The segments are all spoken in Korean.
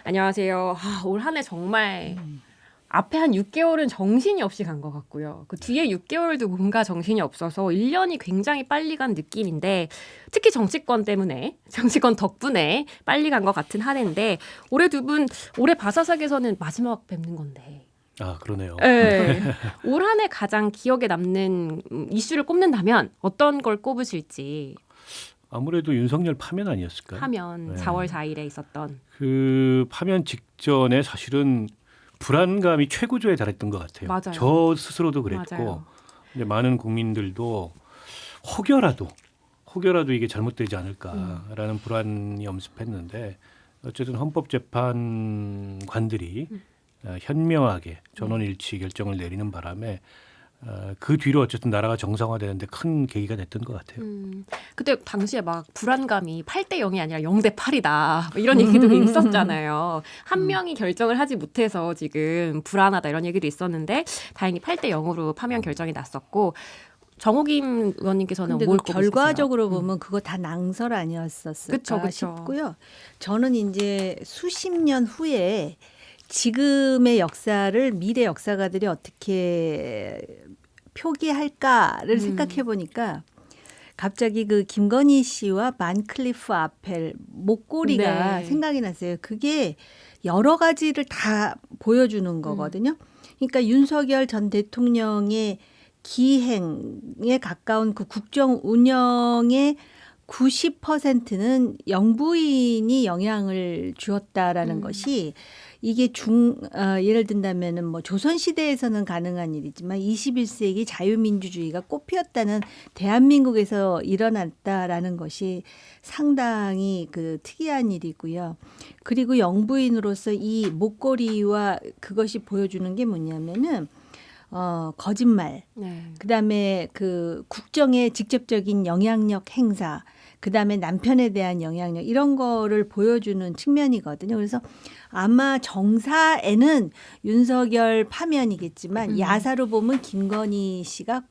안녕하세요. 올 한 해 정말 앞에 한 6개월은 정신이 없이 간 것 같고요. 그 뒤에 6개월도 뭔가 정신이 없어서 1년이 굉장히 빨리 간 느낌인데 특히 정치권 때문에 정치권 덕분에 빨리 간 것 같은 한 해인데 올해 두 분 올해 바사삭에서는 마지막 뵙는 건데 아, 그러네요. 네. 올 한 해 가장 기억에 남는 이슈를 꼽는다면 어떤 걸 꼽으실지 아무래도 윤석열 파면 아니었을까요? 하면 네. 4월 4일에 있었던 그 파면 직전에 사실은 불안감이 최고조에 달했던 것 같아요. 맞아요. 저 스스로도 그랬고 맞아요. 이제 많은 국민들도 혹여라도 이게 잘못되지 않을까라는 불안이 엄습했는데 어쨌든 헌법재판관들이 현명하게 전원일치 결정을 내리는 바람에 그 뒤로 어쨌든 나라가 정상화되는데 큰 계기가 됐던 것 같아요. 그때 당시에 막 불안감이 8대 0이 아니라 0대 8이다 이런 얘기도 있었잖아요. 한 명이 결정을 하지 못해서 지금 불안하다 이런 얘기도 있었는데 다행히 8대 0으로 파면 결정이 났었고 정호김 의원님께서는 근데 뭘 그 꼽으셨어요? 결과적으로 보면 그거 다 낭설 아니었었을까 그쵸. 싶고요. 저는 이제 수십 년 후에 지금의 역사를 미래 역사가들이 어떻게 표기할까를 생각해 보니까 갑자기 그 김건희 씨와 반클리프 아펠 목걸이가 네. 생각이 났어요. 그게 여러 가지를 다 보여주는 거거든요. 그러니까 윤석열 전 대통령의 기행에 가까운 그 국정 운영의 90%는 영부인이 영향을 주었다라는 것이 이게 예를 든다면은 뭐 조선 시대에서는 가능한 일이지만 21세기 자유민주주의가 꽃피었다는 대한민국에서 일어났다라는 것이 상당히 그 특이한 일이고요. 그리고 영부인으로서 이 목걸이와 그것이 보여주는 게 뭐냐면은 거짓말, 네. 그다음에 그 국정의 직접적인 영향력 행사, 그다음에 남편에 대한 영향력 이런 거를 보여주는 측면이거든요. 그래서 아마 정사에는 윤석열 파면이겠지만 야사로 보면 김건희 씨가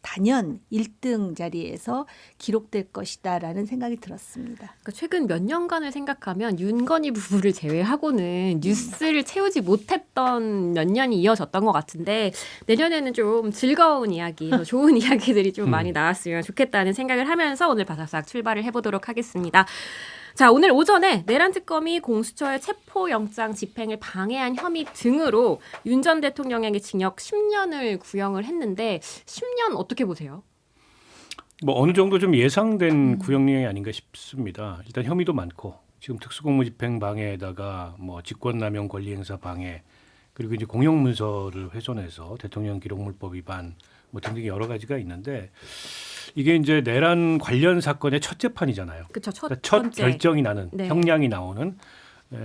단연 1등 자리에서 기록될 것이다라는 생각이 들었습니다. 그러니까 최근 몇 년간을 생각하면 윤건희 부부를 제외하고는 뉴스를 채우지 못했던 몇 년이 이어졌던 것 같은데 내년에는 좀 즐거운 이야기, 더 좋은 이야기들이 좀 많이 나왔으면 좋겠다는 생각을 하면서 오늘 바삭삭 출발을 해보도록 하겠습니다. 자, 오늘 오전에 내란 특검이 공수처의 체포영장 집행을 방해한 혐의 등으로 윤 전 대통령에게 징역 10년을 구형을 했는데 10년 어떻게 보세요? 뭐 어느 정도 좀 예상된 구형량이 아닌가 싶습니다. 일단 혐의도 많고 지금 특수공무집행 방해에다가 뭐 직권남용 권리행사 방해 그리고 이제 공영문서를 훼손해서 대통령 기록물법 위반 뭐 등등 여러 가지가 있는데 이게 이제 내란 관련 사건의 첫 재판이잖아요. 그쵸, 그러니까 첫 번째. 결정이 나는 네. 형량이 나오는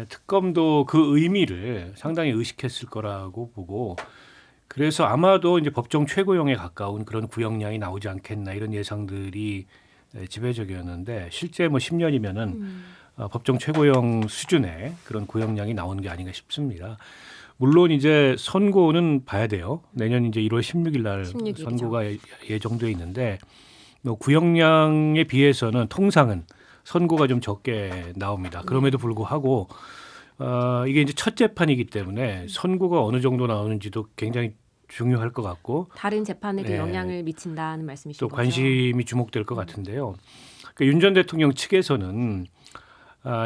특검도 그 의미를 상당히 의식했을 거라고 보고 그래서 아마도 이제 법정 최고형에 가까운 그런 구형량이 나오지 않겠나 이런 예상들이 지배적이었는데 실제 뭐 10년이면은 법정 최고형 수준의 그런 구형량이 나오는 게 아닌가 싶습니다. 물론 이제 선고는 봐야 돼요. 내년 이제 1월 16일 날 16일 이죠. 선고가 예정돼 있는데 뭐 구형량에 비해서는 통상은 선고가 좀 적게 나옵니다. 그럼에도 불구하고 이게 이제 첫 재판이기 때문에 선고가 어느 정도 나오는지도 굉장히 중요할 것 같고 다른 재판에도 네. 영향을 미친다는 말씀이신 또 거죠? 관심이 주목될 것 같은데요. 그러니까 윤 전 대통령 측에서는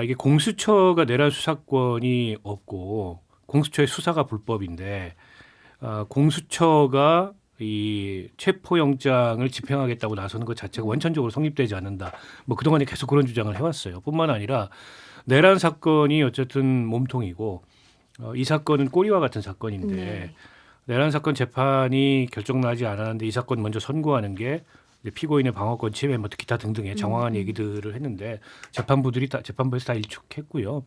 이게 공수처가 내란 수사권이 없고 공수처의 수사가 불법인데 공수처가 이 체포영장을 집행하겠다고 나서는 것 자체가 원천적으로 성립되지 않는다. 뭐 그동안에 계속 그런 주장을 해왔어요. 뿐만 아니라 내란 사건이 어쨌든 몸통이고 이 사건은 꼬리와 같은 사건인데 네. 내란 사건 재판이 결정나지 않았는데 이 사건 먼저 선고하는 게 이제 피고인의 방어권 침해 뭐 기타 등등의 장황한 얘기들을 했는데 재판부에서 다 일축했고요.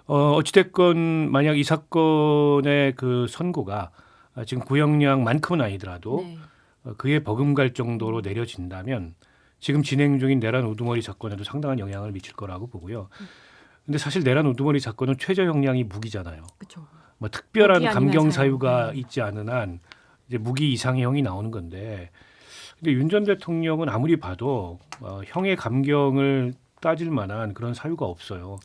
어찌됐건 만약 이 사건의 그 선고가 지금 구형량만큼은 아니더라도 네. 그에 버금갈 정도로 내려진다면 지금 진행 중인 내란 우두머리 사건에도 상당한 영향을 미칠 거라고 보고요. 근데 사실 내란 우두머리 사건은 최저 형량이 무기잖아요. 그렇죠. 뭐 특별한 무기 아니면 감경 사형. 사유가 있지 않은 한 이제 무기 이상의 형이 나오는 건데 근데 윤 전 대통령은 아무리 봐도 형의 감경을 따질 만한 그런 사유가 없어요.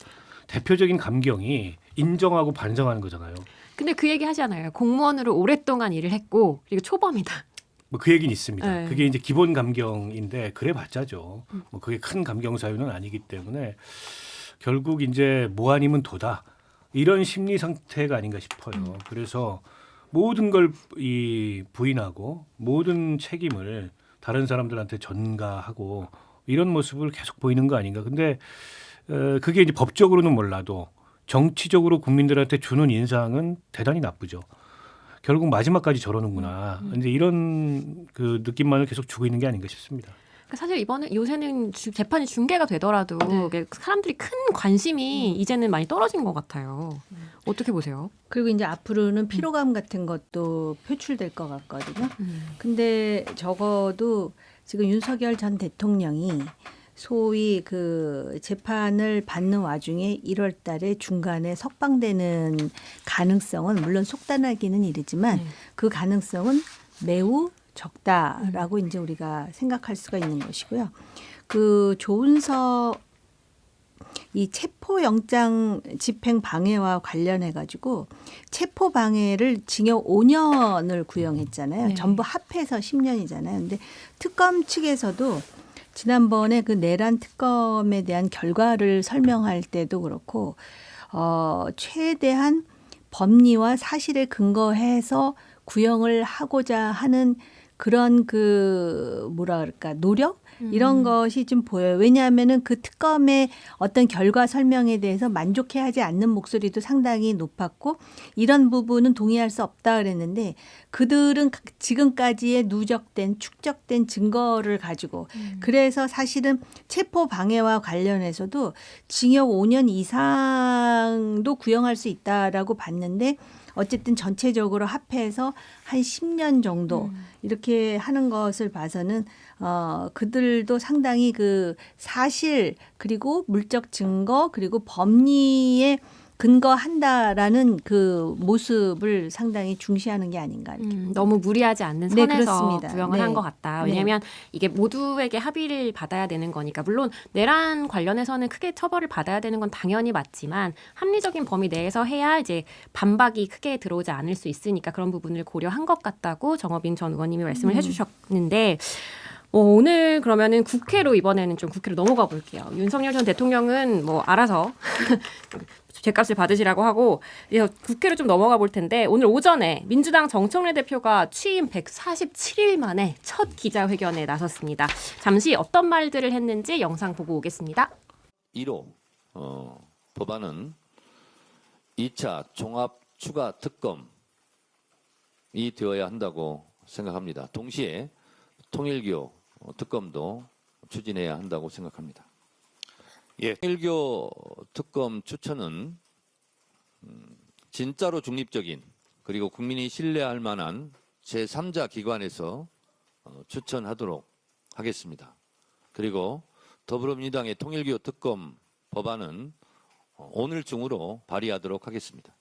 대표적인 감경이 인정하고 반성하는 거잖아요. 근데 그 얘기 하잖아요. 공무원으로 오랫동안 일을 했고 그리고 초범이다. 뭐 그 얘기는 있습니다. 네. 그게 이제 기본 감경인데 그래봤자죠. 뭐 그게 큰 감경 사유는 아니기 때문에 결국 이제 뭐 아니면 도다 이런 심리 상태가 아닌가 싶어요. 그래서 모든 걸 이 부인하고 모든 책임을 다른 사람들한테 전가하고 이런 모습을 계속 보이는 거 아닌가. 근데 그게 이제 법적으로는 몰라도 정치적으로 국민들한테 주는 인상은 대단히 나쁘죠. 결국 마지막까지 저러는구나. 이제 이런 그 느낌만을 계속 주고 있는 게 아닌가 싶습니다. 그러니까 사실 이번에 요새는 재판이 중계가 되더라도 네. 이게 사람들이 큰 관심이 이제는 많이 떨어진 것 같아요. 어떻게 보세요? 그리고 이제 앞으로는 피로감 같은 것도 표출될 것 같거든요. 근데 적어도 지금 윤석열 전 대통령이 소위 그 재판을 받는 와중에 1월 달에 중간에 석방되는 가능성은 물론 속단하기는 이르지만 그 가능성은 매우 적다라고 이제 우리가 생각할 수가 있는 것이고요. 그 조은석 이 체포영장 집행 방해와 관련해 가지고 체포 방해를 징역 5년을 구형했잖아요. 네. 전부 합해서 10년이잖아요. 근데 특검 측에서도 지난번에 그 내란 특검에 대한 결과를 설명할 때도 그렇고 최대한 법리와 사실에 근거해서 구형을 하고자 하는 그런 그 뭐라 그럴까 노력 이런 것이 좀 보여요. 왜냐하면은 그 특검의 어떤 결과 설명에 대해서 만족해하지 않는 목소리도 상당히 높았고 이런 부분은 동의할 수 없다 그랬는데 그들은 지금까지의 누적된 축적된 증거를 가지고 그래서 사실은 체포 방해와 관련해서도 징역 5년 이상도 구형할 수 있다라고 봤는데 어쨌든 전체적으로 합해서 한 10년 정도 이렇게 하는 것을 봐서는 그들도 상당히 그 사실 그리고 물적 증거 그리고 법리에 근거한다라는 그 모습을 상당히 중시하는 게 아닌가. 이렇게. 너무 무리하지 않는 네, 선에서 그렇습니다. 구형을 네. 한 것 같다. 네. 왜냐하면 이게 모두에게 합의를 받아야 되는 거니까 물론 내란 관련해서는 크게 처벌을 받아야 되는 건 당연히 맞지만 합리적인 범위 내에서 해야 이제 반박이 크게 들어오지 않을 수 있으니까 그런 부분을 고려한 것 같다고 정어빈 전 의원님이 말씀을 해주셨는데 오늘 그러면은 국회로 이번에는 좀 국회로 넘어가 볼게요. 윤석열 전 대통령은 뭐 알아서 죗값을 받으시라고 하고 국회로 좀 넘어가 볼 텐데 오늘 오전에 민주당 정청래 대표가 취임 147일 만에 첫 기자회견에 나섰습니다. 잠시 어떤 말들을 했는지 영상 보고 오겠습니다. 1호 법안은 2차 종합 추가 특검이 되어야 한다고 생각합니다. 동시에 통일교 특검도 추진해야 한다고 생각합니다. 예. 통일교 특검 추천은 진짜로 중립적인 그리고 국민이 신뢰할 만한 제3자 기관에서 추천하도록 하겠습니다. 그리고 더불어민주당의 통일교 특검 법안은 오늘 중으로 발의하도록 하겠습니다.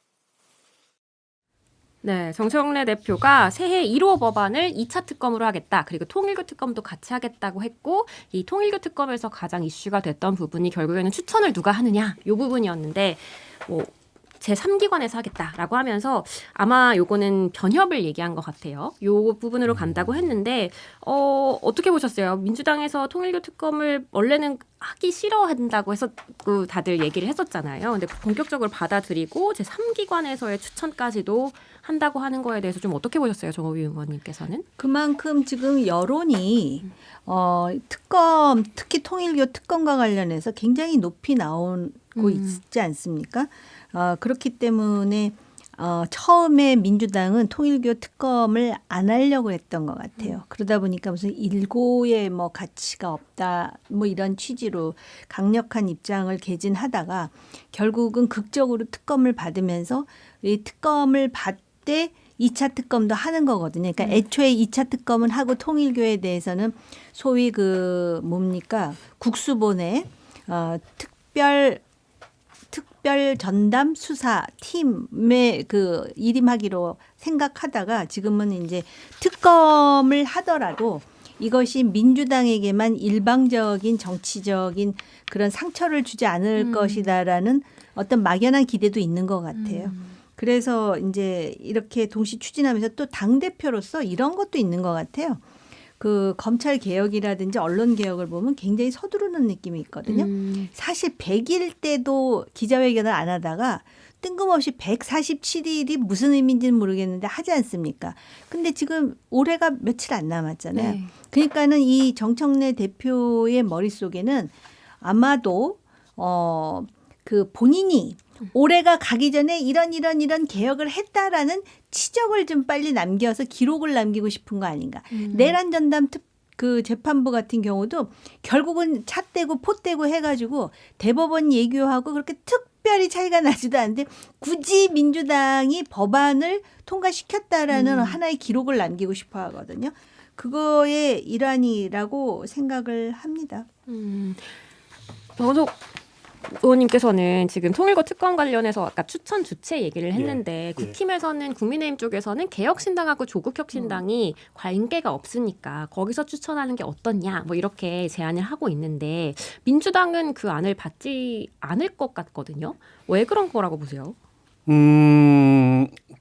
네, 정청래 대표가 새해 1호 법안을 2차 특검으로 하겠다. 그리고 통일교 특검도 같이 하겠다고 했고 이 통일교 특검에서 가장 이슈가 됐던 부분이 결국에는 추천을 누가 하느냐 이 부분이었는데 제3기관에서 하겠다라고 하면서 아마 요거는 변협을 얘기한 것 같아요. 요 부분으로 간다고 했는데 어떻게 보셨어요? 민주당에서 통일교 특검을 원래는 하기 싫어한다고 해서 다들 얘기를 했었잖아요. 근데 본격적으로 받아들이고 제3기관에서의 추천까지도 한다고 하는 거에 대해서 좀 어떻게 보셨어요? 정호비 의원님께서는? 그만큼 지금 여론이 특검 특히 통일교 특검과 관련해서 굉장히 높이 나오고 있지 않습니까? 그렇기 때문에 처음에 민주당은 통일교 특검을 안 하려고 했던 것 같아요. 그러다 보니까 무슨 일고의 뭐 가치가 없다 뭐 이런 취지로 강력한 입장을 개진하다가 결국은 극적으로 특검을 받으면서 이 특검을 받되 2차 특검도 하는 거거든요. 그러니까 애초에 2차 특검은 하고 통일교에 대해서는 소위 그 뭡니까 국수본의 특별 전담 수사 팀에 그 일임하기로 생각하다가 지금은 이제 특검을 하더라도 이것이 민주당에게만 일방적인 정치적인 그런 상처를 주지 않을 것이다라는 어떤 막연한 기대도 있는 것 같아요. 그래서 이제 이렇게 동시 추진하면서 또 당대표로서 이런 것도 있는 것 같아요. 그 검찰 개혁이라든지 언론 개혁을 보면 굉장히 서두르는 느낌이 있거든요. 사실 100일 때도 기자회견을 안 하다가 뜬금없이 147일이 무슨 의미인지는 모르겠는데 하지 않습니까? 근데 지금 올해가 며칠 안 남았잖아요. 네. 그러니까는 이 정청래 대표의 머릿속에는 아마도 그 본인이 올해가 가기 전에 이런 개혁을 했다라는 치적을 좀 빨리 남겨서 기록을 남기고 싶은 거 아닌가. 내란 전담 그 재판부 같은 경우도 결국은 찻대고 포대고 해가지고 대법원 예규하고 그렇게 특별히 차이가 나지도 않는데 굳이 민주당이 법안을 통과시켰다라는 하나의 기록을 남기고 싶어 하거든요. 그거의 일환이라고 생각을 합니다. 정원석 의원님께서는 지금 통일부 특검 관련해서 아까 추천 주체 얘기를 했는데 국힘에서는 국민의힘 쪽에서는 개혁신당하고 조국혁신당이 관계가 없으니까 거기서 추천하는 게 어떻냐 뭐 이렇게 제안을 하고 있는데 민주당은 그 안을 받지 않을 것 같거든요. 왜 그런 거라고 보세요?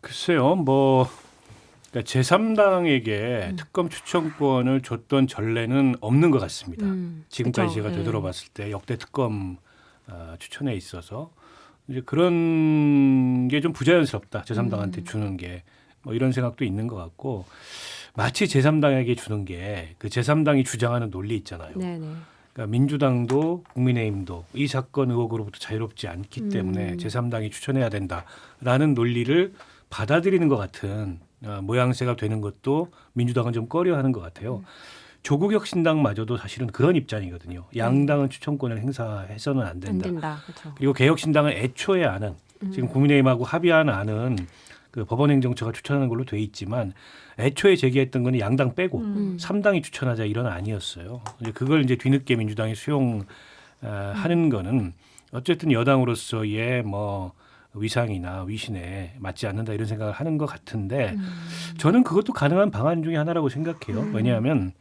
글쎄요. 뭐 그러니까 제3당에게 특검 추천권을 줬던 전례는 없는 것 같습니다. 지금까지 그쵸. 제가 되돌아봤을 때 역대 특검 추천에 있어서 이제 그런 게 좀 부자연스럽다. 제3당한테 주는 게 뭐 이런 생각도 있는 것 같고 마치 제3당에게 주는 게 그 제3당이 주장하는 논리 있잖아요. 네네. 그러니까 민주당도 국민의힘도 이 사건 의혹으로부터 자유롭지 않기 때문에 제3당이 추천해야 된다라는 논리를 받아들이는 것 같은 모양새가 되는 것도 민주당은 좀 꺼려하는 것 같아요. 조국혁신당마저도 사실은 그런 입장이거든요. 양당은 추천권을 행사해서는 안 된다. 안 된다. 그렇죠. 그리고 개혁신당은 애초에 안은 지금 국민의힘하고 합의한 안은 그 법원행정처가 추천하는 걸로 돼 있지만 애초에 제기했던 거는 양당 빼고 3당이 추천하자 이런 안이었어요. 이제 그걸 이제 뒤늦게 민주당이 수용하는 거는 어쨌든 여당으로서의 뭐 위상이나 위신에 맞지 않는다 이런 생각을 하는 것 같은데 저는 그것도 가능한 방안 중에 하나라고 생각해요. 왜냐하면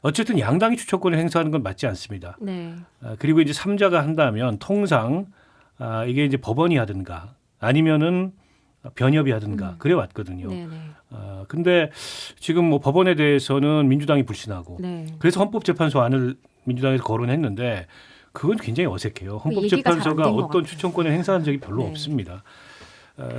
어쨌든 양당이 추천권을 행사하는 건 맞지 않습니다. 네. 그리고 이제 3자가 한다면 통상 이게 이제 법원이 하든가 아니면은 변협이 하든가 그래 왔거든요. 네네. 근데 지금 뭐 법원에 대해서는 민주당이 불신하고 네. 그래서 헌법재판소 안을 민주당에서 거론했는데 그건 굉장히 어색해요. 헌법재판소가 잘안된것 어떤 같아요. 추천권을 행사한 적이 별로 네. 없습니다.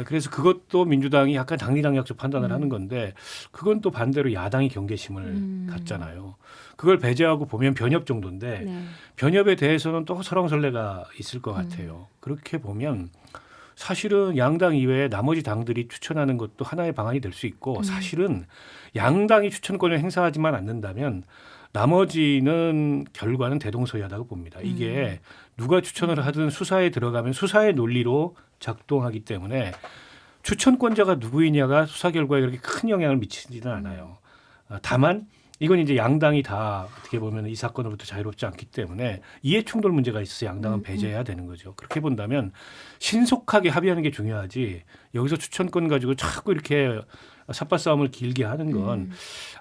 그래서 그것도 민주당이 약간 당리당략적 판단을 하는 건데 그건 또 반대로 야당이 경계심을 갖잖아요. 그걸 배제하고 보면 변협 정도인데 네. 변협에 대해서는 또 설왕설래가 있을 것 같아요. 그렇게 보면 사실은 양당 이외에 나머지 당들이 추천하는 것도 하나의 방안이 될 수 있고 사실은 양당이 추천권을 행사하지만 않는다면 나머지는 결과는 대동소이하다고 봅니다. 이게 누가 추천을 하든 수사에 들어가면 수사의 논리로 작동하기 때문에 추천권자가 누구이냐가 수사 결과에 그렇게 큰 영향을 미치지는 않아요. 다만 이건 이제 양당이 다 어떻게 보면 이 사건으로부터 자유롭지 않기 때문에 이해충돌 문제가 있어서 양당은 배제해야 되는 거죠. 그렇게 본다면 신속하게 합의하는 게 중요하지 여기서 추천권 가지고 자꾸 이렇게 삿바 싸움을 길게 하는 건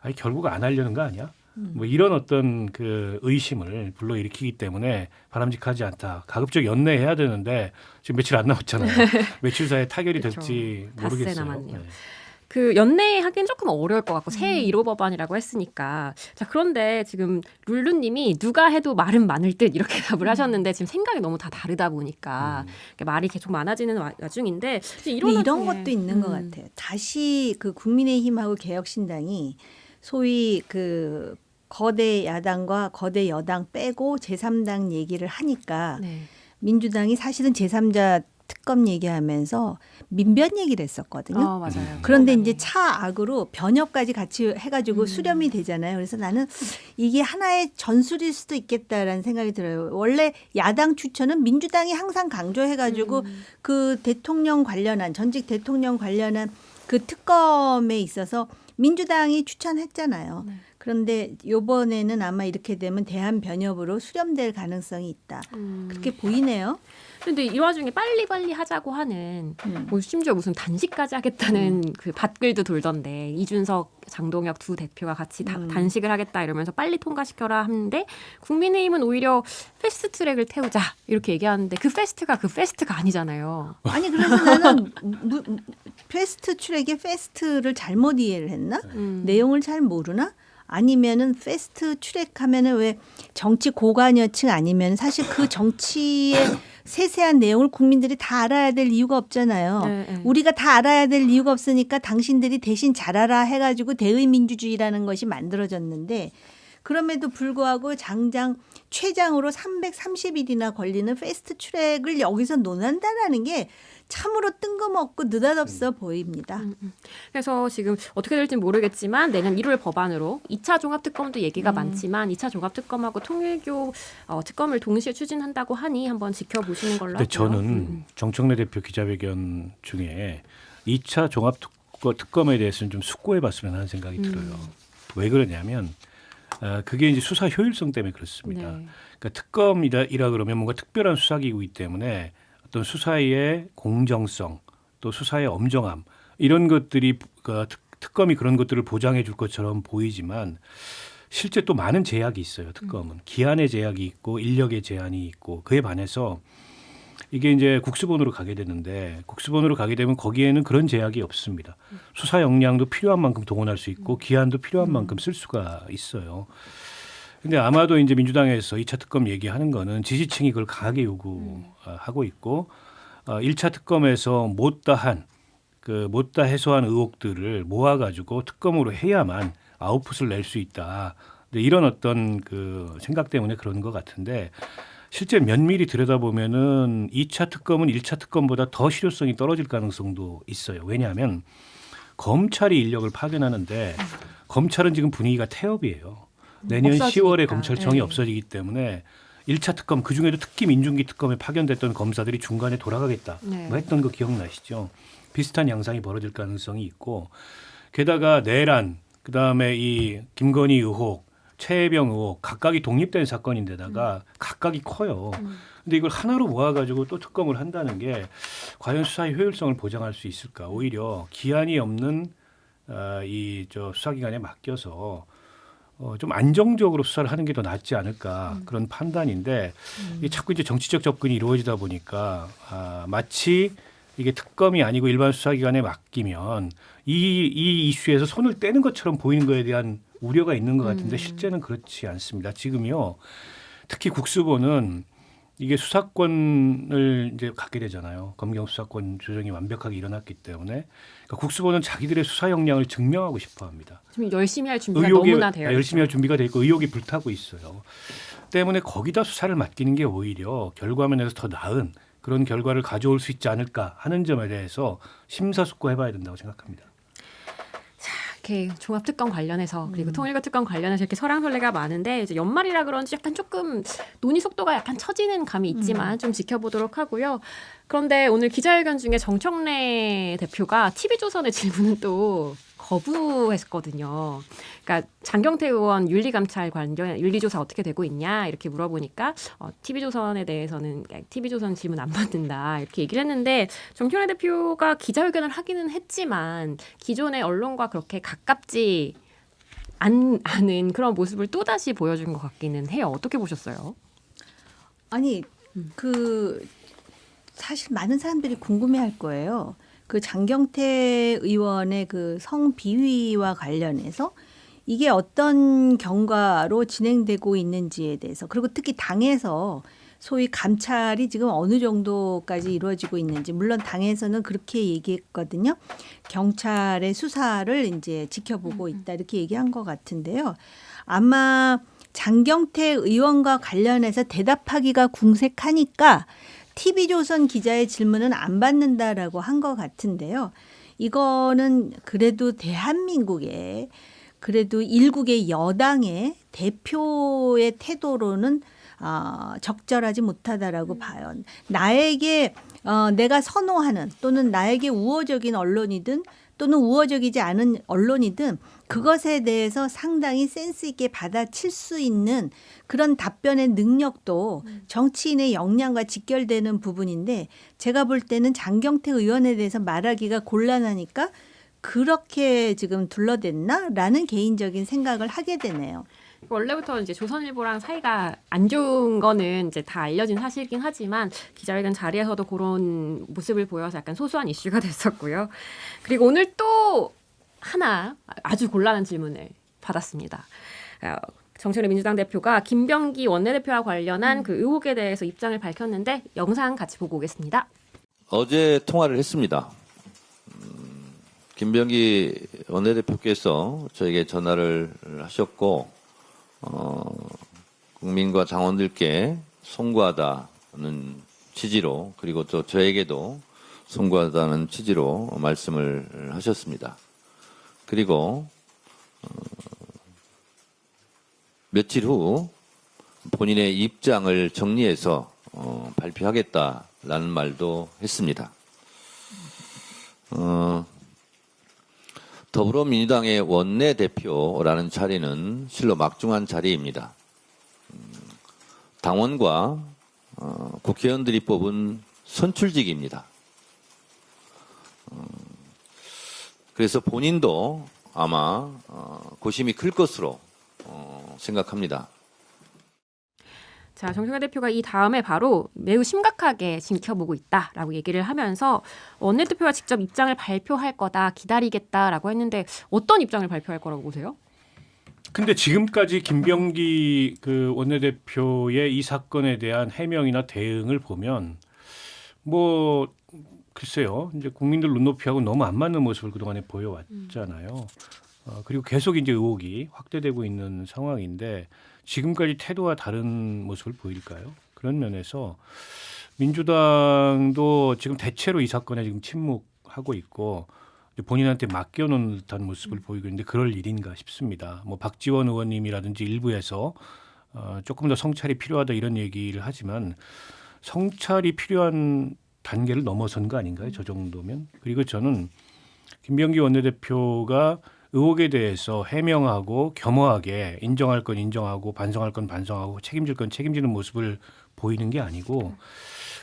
아니 결국 안 하려는 거 아니야? 뭐 이런 어떤 그 의심을 불러일으키기 때문에 바람직하지 않다. 가급적 연내해야 되는데 지금 며칠 안 남았잖아요. 며칠 사이에 타결이 그렇죠. 될지 닷새 모르겠어요. 남았네요. 네. 그 연내하기는 조금 어려울 것 같고 새해 1호 법안이라고 했으니까 자 그런데 지금 룰루님이 누가 해도 말은 많을 듯 이렇게 답을 하셨는데 지금 생각이 너무 다 다르다 보니까 말이 계속 많아지는 와중인데 근데 이런 것도 있는 것 같아요. 다시 그 국민의힘하고 개혁신당이 소위 그 거대 야당과 거대 여당 빼고 제3당 얘기를 하니까 네. 민주당이 사실은 제3자 특검 얘기하면서 민변 얘기를 했었거든요. 맞아요. 그런데 이제 차악으로 변협까지 같이 해가지고 수렴이 되잖아요. 그래서 나는 이게 하나의 전술일 수도 있겠다라는 생각이 들어요. 원래 야당 추천은 민주당이 항상 강조해가지고 그 대통령 관련한 전직 대통령 관련한 그 특검에 있어서 민주당이 추천했잖아요. 네. 그런데 이번에는 아마 이렇게 되면 대한변협으로 수렴될 가능성이 있다. 그렇게 보이네요. 근데 이 와중에 빨리빨리 하자고 하는 뭐 심지어 무슨 단식까지 하겠다는 그 밭글도 돌던데 이준석, 장동혁 두 대표가 같이 단식을 하겠다 이러면서 빨리 통과시켜라 하는데 국민의힘은 오히려 패스트트랙을 태우자 이렇게 얘기하는데 그 패스트가 아니잖아요. 아니 그래서 나는 패스트 트랙의 패스트를 잘못 이해를 했나? 내용을 잘 모르나? 아니면은 패스트 트랙 하면은 왜 정치 고관여층 아니면 사실 그 정치의 세세한 내용을 국민들이 다 알아야 될 이유가 없잖아요. 네. 우리가 다 알아야 될 이유가 없으니까 당신들이 대신 잘 알아 해가지고 대의민주주의라는 것이 만들어졌는데 그럼에도 불구하고 장장 최장으로 330일이나 걸리는 패스트 트랙을 여기서 논한다라는 게 참으로 뜬금없고 느닷없어 보입니다. 그래서 지금 어떻게 될지 모르겠지만 내년 1월 법안으로 2차 종합특검도 얘기가 많지만 2차 종합특검하고 통일교 특검을 동시에 추진한다고 하니 한번 지켜보시는 걸로 근데 하고요. 저는 정청래 대표 기자회견 중에 2차 종합특검에 대해서는 좀 숙고해봤으면 하는 생각이 들어요. 왜 그러냐면 그게 이제 수사 효율성 때문에 그렇습니다. 네. 그러니까 특검이라 그러면 뭔가 특별한 수사기구이기 때문에 어떤 수사의 공정성 또 수사의 엄정함 이런 것들이 특검이 그런 것들을 보장해 줄 것처럼 보이지만 실제 또 많은 제약이 있어요. 특검은 기한의 제약이 있고 인력의 제한이 있고 그에 반해서 이게 이제 국수본으로 가게 되는데 국수본으로 가게 되면 거기에는 그런 제약이 없습니다. 수사 역량도 필요한 만큼 동원할 수 있고 기한도 필요한 만큼 쓸 수가 있어요. 근데 아마도 이제 민주당에서 2차 특검 얘기하는 거는 지지층이 그걸 강하게 요구하고 있고 1차 특검에서 못다 해소한 의혹들을 모아가지고 특검으로 해야만 아웃풋을 낼 수 있다. 이런 어떤 그 생각 때문에 그런 것 같은데 실제 면밀히 들여다보면은 2차 특검은 1차 특검보다 더 실효성이 떨어질 가능성도 있어요. 왜냐하면 검찰이 인력을 파견하는데 검찰은 지금 분위기가 태업이에요. 내년 없어지니까. 10월에 검찰청이 네. 없어지기 때문에 1차 특검 그중에도 특히 민중기 특검에 파견됐던 검사들이 중간에 돌아가겠다. 네. 뭐 했던 거 기억나시죠? 비슷한 양상이 벌어질 가능성이 있고 게다가 내란 그다음에 이 김건희 의혹 최혜병 의혹 각각이 독립된 사건인데다가 각각이 커요. 근데 이걸 하나로 모아가지고 또 특검을 한다는 게 과연 수사의 효율성을 보장할 수 있을까? 오히려 기한이 없는 수사기관에 맡겨서 좀 안정적으로 수사를 하는 게 더 낫지 않을까 그런 판단인데 이게 자꾸 이제 정치적 접근이 이루어지다 보니까 마치 이게 특검이 아니고 일반 수사기관에 맡기면 이 이슈에서 손을 떼는 것처럼 보이는 거에 대한 우려가 있는 것 같은데 실제는 그렇지 않습니다. 지금요 특히 국수본은 이게 수사권을 이제 갖게 되잖아요. 검경 수사권 조정이 완벽하게 일어났기 때문에 그러니까 국수본은 자기들의 수사 역량을 증명하고 싶어합니다. 지금 열심히 할 준비가 너무나 되어 열심히 할 준비가 돼 있고 의혹이 불타고 있어요. 때문에 거기다 수사를 맡기는 게 오히려 결과면에서 더 나은 그런 결과를 가져올 수 있지 않을까 하는 점에 대해서 심사숙고해봐야 된다고 생각합니다. 이렇게 종합특검 관련해서 그리고 통일교 특검 관련해서 이렇게 설랑설레가 많은데 이제 연말이라 그런지 약간 조금 논의 속도가 약간 처지는 감이 있지만 좀 지켜보도록 하고요. 그런데 오늘 기자회견 중에 정청래 대표가 TV조선의 질문은 또 거부했거든요. 그러니까 장경태 의원 윤리감찰 관련 윤리조사 어떻게 되고 있냐 이렇게 물어보니까 TV조선에 대해서는 TV조선 질문 안 받는다 이렇게 얘기를 했는데 정청래 대표가 기자회견을 하기는 했지만 기존의 언론과 그렇게 가깝지 않은 그런 모습을 또다시 보여준 것 같기는 해요. 어떻게 보셨어요? 아니 사실 많은 사람들이 궁금해할 거예요. 그 장경태 의원의 그 성비위와 관련해서 이게 어떤 경과로 진행되고 있는지에 대해서 그리고 특히 당에서 소위 감찰이 지금 어느 정도까지 이루어지고 있는지 물론 당에서는 그렇게 얘기했거든요. 경찰의 수사를 이제 지켜보고 있다 이렇게 얘기한 것 같은데요. 아마 장경태 의원과 관련해서 대답하기가 궁색하니까 TV조선 기자의 질문은 안 받는다라고 한 것 같은데요. 이거는 그래도 대한민국의 그래도 일국의 여당의 대표의 태도로는 적절하지 못하다라고 봐요. 나에게 내가 선호하는 또는 나에게 우호적인 언론이든 또는 우호적이지 않은 언론이든 그것에 대해서 상당히 센스 있게 받아칠 수 있는 그런 답변의 능력도 정치인의 역량과 직결되는 부분인데 제가 볼 때는 장경태 의원에 대해서 말하기가 곤란하니까 그렇게 지금 둘러댔나라는 개인적인 생각을 하게 되네요. 원래부터 이제 조선일보랑 사이가 안 좋은 거는 이제 다 알려진 사실이긴 하지만 기자회견 자리에서도 그런 모습을 보여서 약간 소소한 이슈가 됐었고요. 그리고 오늘 또 하나 아주 곤란한 질문을 받았습니다. 정철의 민주당 대표가 김병기 원내대표와 관련한 그 의혹에 대해서 입장을 밝혔는데 영상 같이 보고 오겠습니다. 어제 통화를 했습니다. 김병기 원내대표께서 저에게 전화를 하셨고 국민과 당원들께 송구하다는 취지로 그리고 또 저에게도 송구하다는 취지로 말씀을 하셨습니다. 그리고 며칠 후 본인의 입장을 정리해서 발표하겠다라는 말도 했습니다. 더불어민주당의 원내대표라는 자리는 실로 막중한 자리입니다. 당원과 국회의원들이 뽑은 선출직입니다. 그래서 본인도 아마 고심이 클 것으로 생각합니다. 자, 정청래 대표가 이 다음에 바로 매우 심각하게 지켜보고 있다라고 얘기를 하면서 원내대표가 직접 입장을 발표할 거다, 기다리겠다라고 했는데 어떤 입장을 발표할 거라고 보세요? 근데 지금까지 김병기 그 원내대표의 이 사건에 대한 해명이나 대응을 보면 뭐 글쎄요, 이제 국민들 눈높이하고 너무 안 맞는 모습을 그동안에 보여왔잖아요. 그리고 계속 이제 의혹이 확대되고 있는 상황인데 지금까지 태도와 다른 모습을 보일까요? 그런 면에서 민주당도 지금 대체로 이 사건에 지금 침묵하고 있고 본인한테 맡겨놓은 듯한 모습을 보이고 있는데 그럴 일인가 싶습니다. 뭐 박지원 의원님이라든지 일부에서 조금 더 성찰이 필요하다 이런 얘기를 하지만 성찰이 필요한 단계를 넘어선 거 아닌가요? 저 정도면. 그리고 저는 김병기 원내대표가 의혹에 대해서 해명하고 겸허하게 인정할 건 인정하고 반성할 건 반성하고 책임질 건 책임지는 모습을 보이는 게 아니고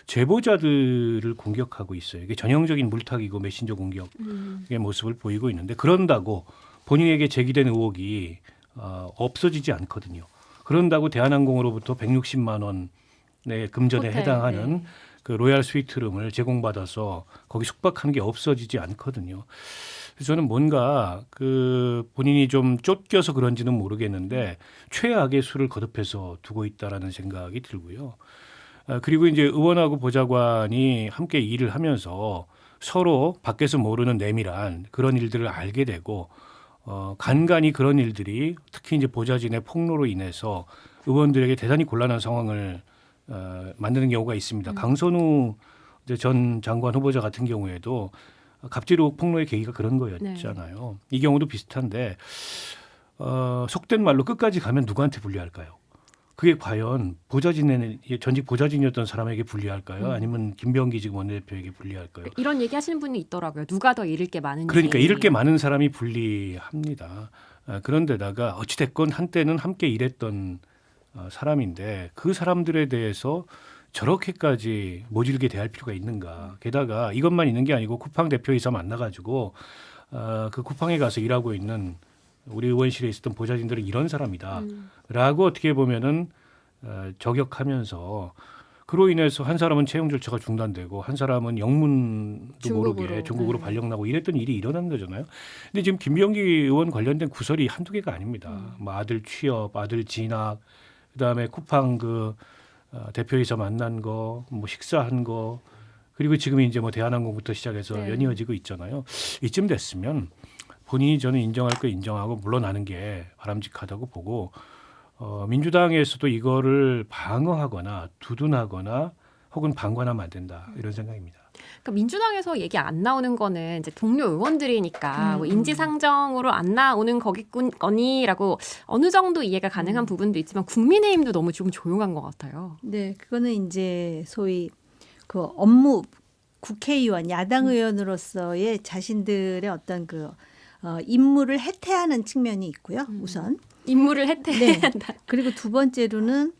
제보자들을 공격하고 있어요. 이게 전형적인 물타기고 메신저 공격의 모습을 보이고 있는데 그런다고 본인에게 제기된 의혹이 없어지지 않거든요. 그런다고 대한항공으로부터 160만 원의 금전에 호텔, 해당하는 네. 그 로얄 스위트룸을 제공받아서 거기 숙박하는 게 없어지지 않거든요. 그래서 저는 뭔가 그 본인이 좀 쫓겨서 그런지는 모르겠는데 최악의 수를 거듭해서 두고 있다라는 생각이 들고요. 그리고 이제 의원하고 보좌관이 함께 일을 하면서 서로 밖에서 모르는 내밀한 그런 일들을 알게 되고 간간히 그런 일들이 특히 이제 보좌진의 폭로로 인해서 의원들에게 대단히 곤란한 상황을 만드는 경우가 있습니다. 강선우 이제 전 장관 후보자 같은 경우에도 갑질 의혹 폭로의 계기가 그런 거였잖아요. 네. 이 경우도 비슷한데 속된 말로 끝까지 가면 누구한테 불리할까요? 그게 과연 전직 보좌진이었던 사람에게 불리할까요? 아니면 김병기 지금 원내대표에게 불리할까요? 이런 얘기 하시는 분이 있더라고요. 누가 더 잃을 게 많은지. 그러니까 잃을 게 많은 사람이 불리합니다. 그런데다가 어찌됐건 한때는 함께 일했던 사람인데 그 사람들에 대해서 저렇게까지 모질게 대할 필요가 있는가. 게다가 이것만 있는 게 아니고 쿠팡 대표이사 만나가지고 그 쿠팡에 가서 일하고 있는 우리 의원실에 있었던 보좌진들은 이런 사람이다. 라고 어떻게 보면은 저격하면서 그로 인해서 한 사람은 채용 절차가 중단되고 한 사람은 영문도 모르게 중국으로 네. 발령나고 이랬던 일이 일어난 거잖아요. 근데 지금 김병기 의원 관련된 구설이 한두 개가 아닙니다. 뭐 아들 취업, 아들 진학, 그다음에 쿠팡 그 대표이사 만난 거, 뭐 식사한 거, 그리고 지금 이제 뭐 대한항공부터 시작해서 네. 연이어지고 있잖아요. 이쯤 됐으면 본인이 저는 인정할 거 인정하고 물러나는 게 바람직하다고 보고 민주당에서도 이거를 방어하거나 두둔하거나 혹은 방관하면 안 된다 이런 생각입니다. 그러니까 민주당에서 얘기 안 나오는 거는 이제 동료 의원들이니까 뭐 인지상정으로 안 나오는 거니라고 어느 정도 이해가 가능한 부분도 있지만 국민의힘도 너무 좀 조용한 것 같아요. 네, 그거는 이제 소위 그 업무 국회의원, 야당 의원으로서의 자신들의 어떤 그 임무를 해태하는 측면이 있고요. 우선 임무를 해태해야 한다. 그리고 두 번째로는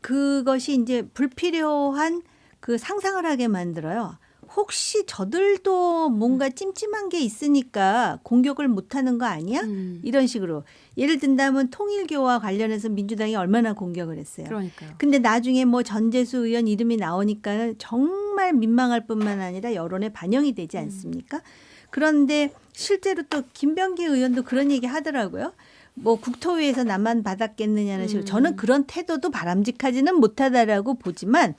그것이 이제 불필요한 그 상상을 하게 만들어요. 혹시 저들도 뭔가 찜찜한 게 있으니까 공격을 못하는 거 아니야? 이런 식으로. 예를 든다면 통일교와 관련해서 민주당이 얼마나 공격을 했어요. 그러니까요. 근데 나중에 뭐 전재수 의원 이름이 나오니까 정말 민망할 뿐만 아니라 여론에 반영이 되지 않습니까? 그런데 실제로 또 김병기 의원도 그런 얘기 하더라고요. 뭐 국토위에서 나만 받았겠느냐는 식으로. 저는 그런 태도도 바람직하지는 못하다라고 보지만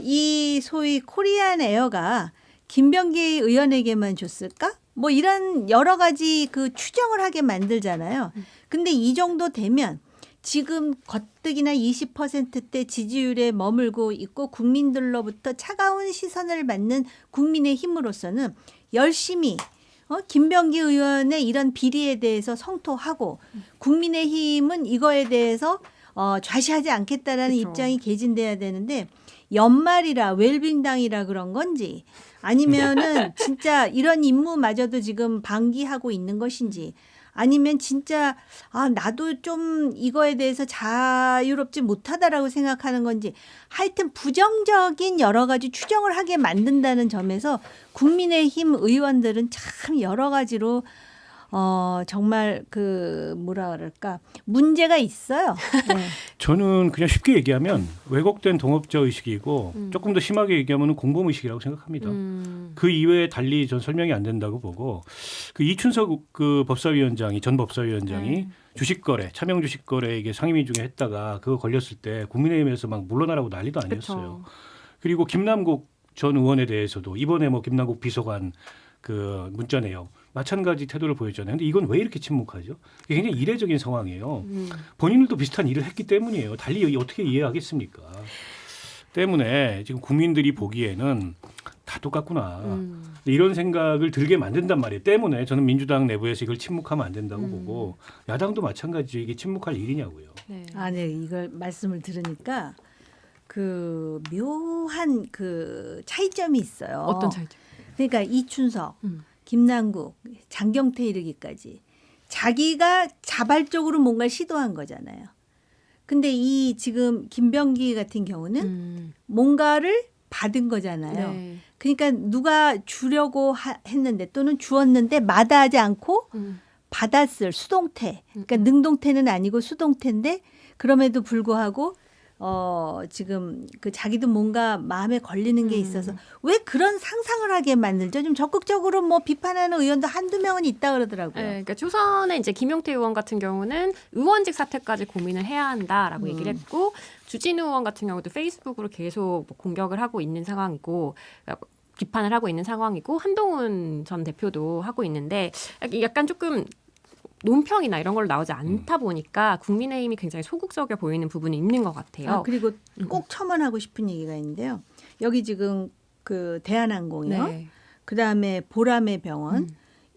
이 소위 코리안 에어가 김병기 의원에게만 줬을까? 뭐 이런 여러 가지 그 추정을 하게 만들잖아요. 근데 이 정도 되면 지금 가뜩이나 20%대 지지율에 머물고 있고 국민들로부터 차가운 시선을 받는 국민의힘으로서는 열심히 김병기 의원의 이런 비리에 대해서 성토하고 국민의힘은 이거에 대해서 좌시하지 않겠다라는 그쵸. 입장이 개진돼야 되는데 연말이라 웰빙당이라 그런 건지 아니면은 진짜 이런 임무마저도 지금 방기하고 있는 것인지 아니면 진짜 나도 좀 이거에 대해서 자유롭지 못하다라고 생각하는 건지 하여튼 부정적인 여러 가지 추정을 하게 만든다는 점에서 국민의힘 의원들은 참 여러 가지로 정말 그 뭐라 그럴까 문제가 있어요. 네. 저는 그냥 쉽게 얘기하면 왜곡된 동업자 의식이고 조금 더 심하게 얘기하면 공범 의식이라고 생각합니다. 그 이외에 달리 전 설명이 안 된다고 보고 그 이춘석 그 법사위원장이 전 법사위원장이 주식거래 차명 주식거래 이게 상임위 중에 했다가 그거 걸렸을 때 국민의힘에서 막 물러나라고 난리도 아니었어요. 그쵸. 그리고 김남국 전 의원에 대해서도 이번에 뭐 김남국 비서관 그 문자 내용 마찬가지 태도를 보였잖아요. 근데 이건 왜 이렇게 침묵하죠? 이게 굉장히 이례적인 상황이에요. 본인들도 비슷한 일을 했기 때문이에요. 달리 어떻게 이해하겠습니까? 때문에 지금 국민들이 보기에는 다 똑같구나. 이런 생각을 들게 만든단 말이에요. 때문에 저는 민주당 내부에서 이걸 침묵하면 안 된다고 보고 야당도 마찬가지 이게 침묵할 일이냐고요. 네. 네, 이걸 말씀을 들으니까 그 묘한 그 차이점이 있어요. 어떤 차이죠? 그러니까 이춘석, 김남국, 장경태 이르기까지 자기가 자발적으로 뭔가 시도한 거잖아요. 근데 이 지금 김병기 같은 경우는 뭔가를 받은 거잖아요. 네. 그러니까 누가 주려고 했는데 또는 주었는데 마다하지 않고 받았을 수동태. 그러니까 능동태는 아니고 수동태인데 그럼에도 불구하고 지금 그 자기도 뭔가 마음에 걸리는 게 있어서 왜 그런 상상을 하게 만들죠? 좀 적극적으로 뭐 비판하는 의원도 한두 명은 있다 그러더라고요. 네, 그러니까 초선에 이제 김용태 의원 같은 경우는 의원직 사퇴까지 고민을 해야 한다라고 얘기를 했고 주진우 의원 같은 경우도 페이스북으로 계속 뭐 공격을 하고 있는 상황이고 그러니까 비판을 하고 있는 상황이고 한동훈 전 대표도 하고 있는데 약간 조금 논평이나 이런 걸로 나오지 않다 보니까 국민의힘이 굉장히 소극적이어 보이는 부분이 있는 것 같아요. 그리고 꼭 첨언하고 싶은 얘기가 있는데요. 여기 지금 그 대한항공이요. 네. 그다음에 보람의 병원.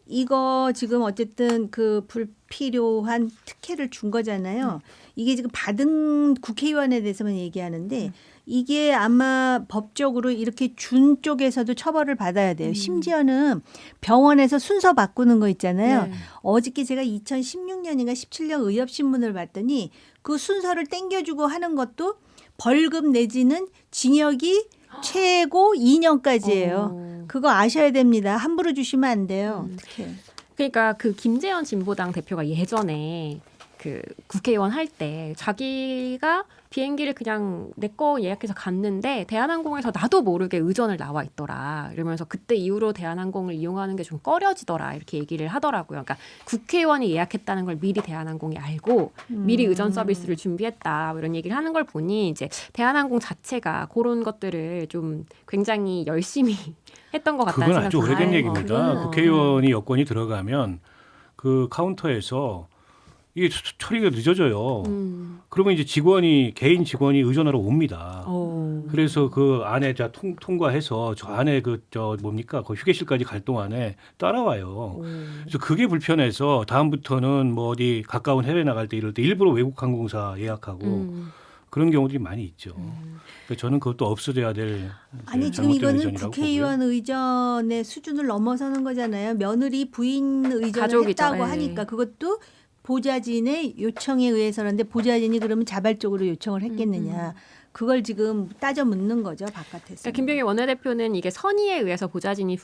이거 지금 어쨌든 그 불필요한 특혜를 준 거잖아요. 이게 지금 받은 국회의원에 대해서만 얘기하는데 이게 아마 법적으로 이렇게 준 쪽에서도 처벌을 받아야 돼요. 심지어는 병원에서 순서 바꾸는 거 있잖아요. 네. 어저께 제가 2016년인가 17년 의협신문을 봤더니 그 순서를 땡겨주고 하는 것도 벌금 내지는 징역이 최고 2년까지예요. 그거 아셔야 됩니다. 함부로 주시면 안 돼요. 특혜. 그러니까 그 김재현 진보당 대표가 예전에 그 국회의원 할 때 자기가 비행기를 그냥 내 거 예약해서 갔는데 대한항공에서 나도 모르게 의전을 나와 있더라. 이러면서 그때 이후로 대한항공을 이용하는 게 좀 꺼려지더라. 이렇게 얘기를 하더라고요. 그러니까 국회의원이 예약했다는 걸 미리 대한항공이 알고 미리 의전 서비스를 준비했다. 이런 얘기를 하는 걸 보니 이제 대한항공 자체가 그런 것들을 좀 굉장히 열심히 했던 것 같다는 그건 아주 생각이 오래된 들어요. 얘기입니다. 국회의원이 여권이 들어가면 그 카운터에서 이게 처리가 늦어져요. 그러면 이제 개인 직원이 의전하러 옵니다. 그래서 그 안에 통과해서 저 안에 그 뭡니까? 그 휴게실까지 갈 동안에 따라와요. 그래서 그게 불편해서 다음부터는 뭐 어디 가까운 해외 나갈 때 이럴 때 일부러 외국 항공사 예약하고 그런 경우들이 많이 있죠. 그러니까 저는 그것도 없어져야 될 아니 이제 지금 잘못된 이거는 의전이라고 국회의원 의전의 수준을 넘어서는 거잖아요. 며느리 부인 의전을 가족이죠. 했다고 예. 하니까 그것도 보좌진의 요청에 의해서는데 보좌진이 그러면 자발적으로 요청을 했겠느냐. 그걸 지금 따져 묻는 거죠. 바깥에서. 그러니까 김병희 원내대표는 이게 선의에 의해서 보좌진이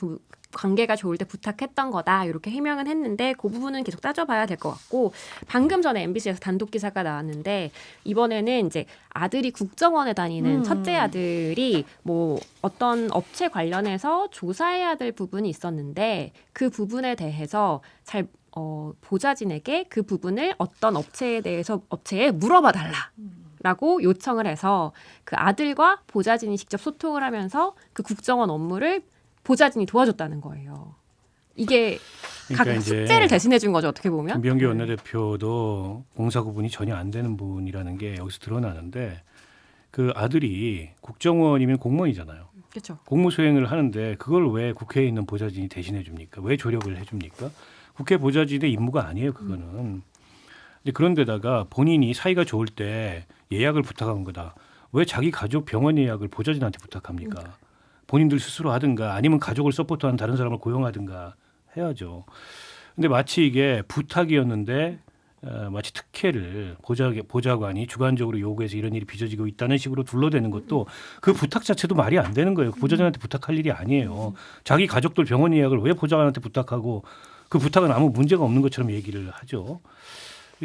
관계가 좋을 때 부탁했던 거다 이렇게 해명은 했는데 그 부분은 계속 따져봐야 될 것 같고 방금 전에 MBC에서 단독 기사가 나왔는데 이번에는 이제 아들이 국정원에 다니는 첫째 아들이 뭐 어떤 업체 관련해서 조사해야 될 부분이 있었는데 그 부분에 대해서 잘 보좌진에게 그 부분을 어떤 업체에 물어봐 달라. 라고 요청을 해서 그 아들과 보좌진이 직접 소통을 하면서 그 국정원 업무를 보좌진이 도와줬다는 거예요. 이게 그러니까 각 이제 숙제를 대신해 준 거죠. 어떻게 보면. 김병기 원내대표도 공사 구분이 전혀 안 되는 분이라는 게 여기서 드러나는데 그 아들이 국정원이면 공무원이잖아요. 그렇죠. 공무 수행을 하는데 그걸 왜 국회에 있는 보좌진이 대신해 줍니까? 왜 조력을 해 줍니까? 국회 보좌진의 임무가 아니에요, 그거는. 근데 그런데다가 본인이 사이가 좋을 때 예약을 부탁한 거다. 왜 자기 가족 병원 예약을 보좌진한테 부탁합니까? 본인들 스스로 하든가 아니면 가족을 서포트하는 다른 사람을 고용하든가 해야죠. 근데 마치 이게 부탁이었는데 마치 특혜를 보좌관이 주관적으로 요구해서 이런 일이 빚어지고 있다는 식으로 둘러대는 것도 그 부탁 자체도 말이 안 되는 거예요. 보좌관한테 부탁할 일이 아니에요. 자기 가족들 병원 예약을 왜 보좌관한테 부탁하고 그 부탁은 아무 문제가 없는 것처럼 얘기를 하죠.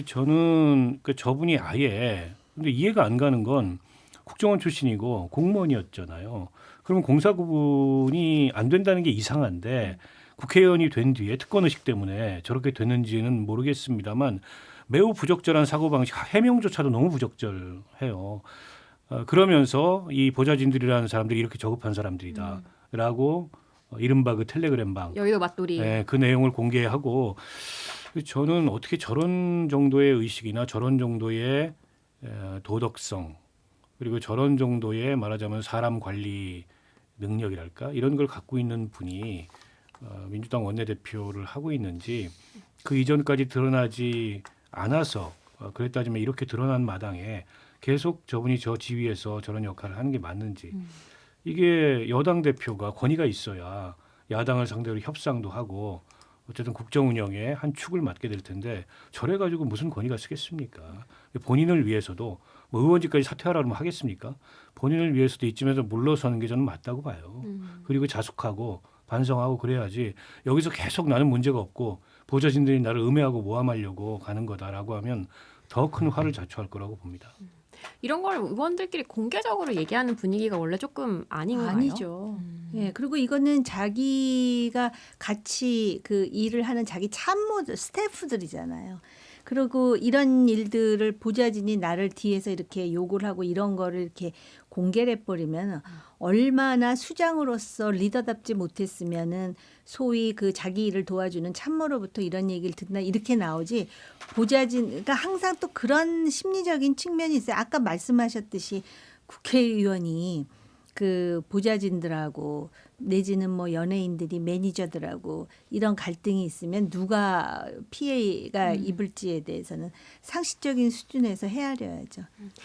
저는 저분이 아예 근데 이해가 안 가는 건 국정원 출신이고 공무원이었잖아요. 그러면 공사 구분이 안 된다는 게 이상한데 국회의원이 된 뒤에 특권 의식 때문에 저렇게 됐는지는 모르겠습니다만 매우 부적절한 사고방식, 해명조차도 너무 부적절해요. 그러면서 이 보좌진들이라는 사람들이 이렇게 저급한 사람들이다라고 이른바 그 텔레그램방 여의도 맞돌이. 그 내용을 공개하고 저는 어떻게 저런 정도의 의식이나 저런 정도의 도덕성 그리고 저런 정도의 말하자면 사람 관리 능력이랄까 이런 걸 갖고 있는 분이 민주당 원내대표를 하고 있는지 그 이전까지 드러나지 않아서 그랬다지만 이렇게 드러난 마당에 계속 저분이 저 지위에서 저런 역할을 하는 게 맞는지 이게 여당 대표가 권위가 있어야 야당을 상대로 협상도 하고 어쨌든 국정 운영의 한 축을 맡게 될 텐데 저래 가지고 무슨 권위가 쓰겠습니까? 본인을 위해서도 뭐 의원직까지 사퇴하라 그러면 하겠습니까? 본인을 위해서도 이쯤에서 물러서는 게 저는 맞다고 봐요. 그리고 자숙하고 반성하고 그래야지 여기서 계속 나는 문제가 없고 보좌진들이 나를 음해하고 모함하려고 가는 거다라고 하면 더 큰 화를 자초할 거라고 봅니다. 이런 걸 의원들끼리 공개적으로 얘기하는 분위기가 원래 조금 아닌가요? 아니죠. 예, 그리고 이거는 자기가 같이 그 일을 하는 자기 참모들, 스태프들이잖아요. 그리고 이런 일들을 보좌진이 나를 뒤에서 이렇게 욕을 하고 이런 거를 이렇게 공개를 해버리면 얼마나 수장으로서 리더답지 못했으면은 소위 그 자기 일을 도와주는 참모로부터 이런 얘기를 듣나 이렇게 나오지 보좌진 그러니까 항상 또 그런 심리적인 측면이 있어요. 아까 말씀하셨듯이 국회의원이 그 보좌진들하고 내지는 뭐 연예인들이 매니저들하고 이런 갈등이 있으면 누가 피해가 입을지에 대해서는 상식적인 수준에서 헤아려야죠.